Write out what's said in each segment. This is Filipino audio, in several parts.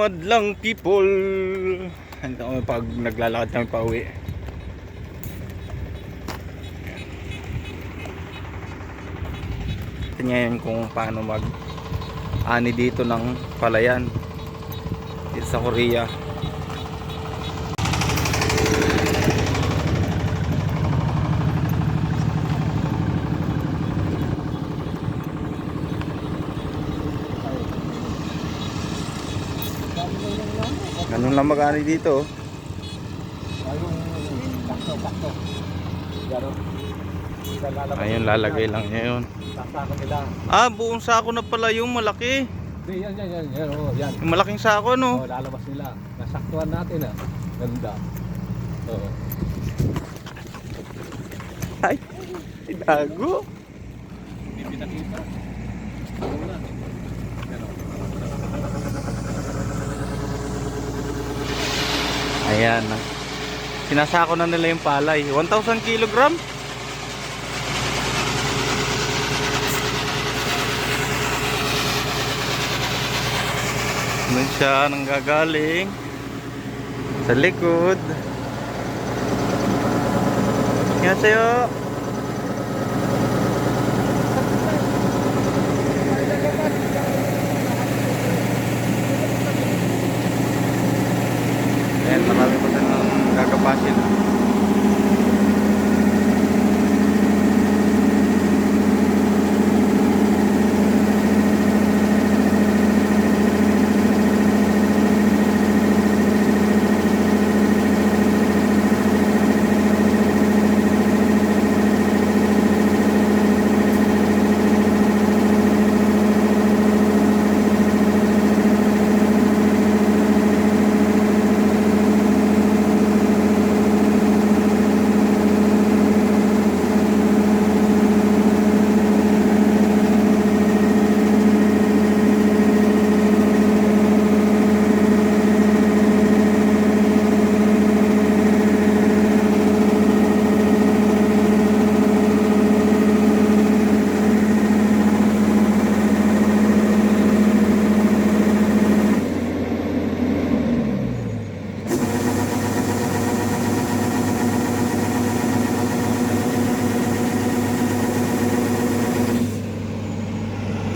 Madlang people. Handa kami pag naglalakad kami pa uwi. Tingnan kung paano mag-ani dito ng palayan dito sa Korea. Ganun lang mag-ani dito. Ayun, lalagay lang niya yun. Buong sako na pala yung malaki. Yan. Oh, yan. Yung malaking sako, no? Oh, lalabas nila. Nasaktuhan natin, ah. Ganda. Oo. Ay, dago. Hindi pinakita. Ayan. Sinasako na nila yung palay. 1,000 kilogram. Doon siya nanggagaling sa likod. Yan sa'yo. Ayan, marami pa silang gagapasin.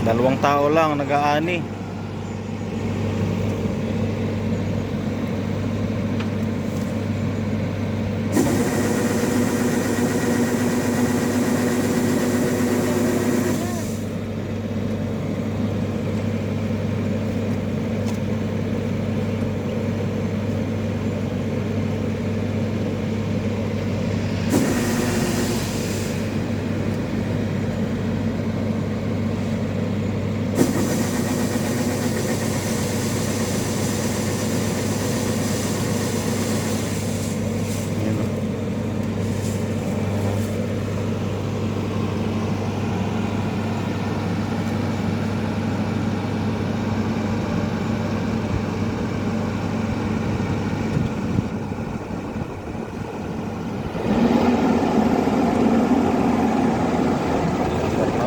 Dalawang tao lang nag-aani.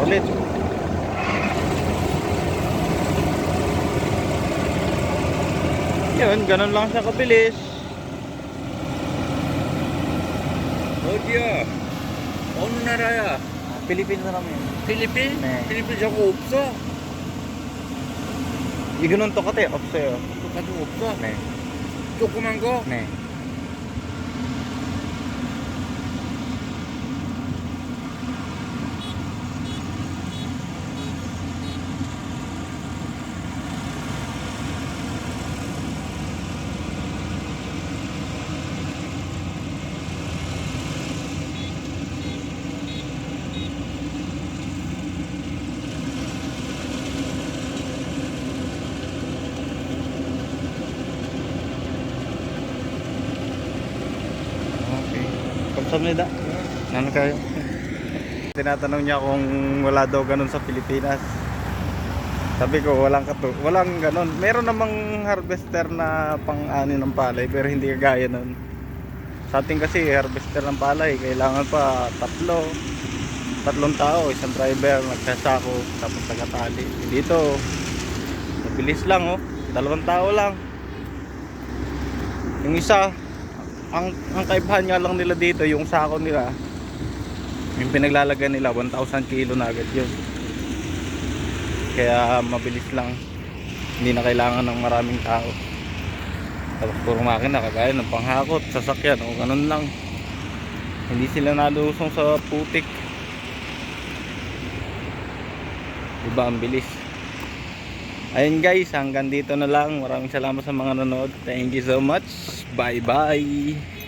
Ulit. Yun, ganun lang siya kabilis. 어디야? 어느 나라야? Philippine 사람이야. 필리핀? 네. 필리핀 저거 없어? 이거는 똑같아요. 없어요. 똑같은 거 없어? 네. 조그만 거? 네. Kamsahamnida. Ano kayo? Tinatanong niya kung wala daw ganun sa Pilipinas. Sabi ko walang ganun. Meron namang harvester na pang-ani ng palay pero hindi kagaya nun. Sa atin kasi harvester ng palay kailangan pa tatlong tao, isang driver nagsasako tapos tagatali. Dito mabilis lang, oh, 2 tao lang. Yung isa, ang kaibahan nga lang nila dito, yung sako nila, yung pinaglalagay nila 1,000 kilo na agad yun. Kaya mabilis lang, hindi na kailangan ng maraming tao. Tapos puro makina, kagaya ng panghakot, sasakyan o ganun lang. Hindi sila nalusong sa putik. Diba, ang bilis. Ayun guys, hanggang dito na lang. Maraming salamat sa mga nanood. Thank you so much. Bye bye.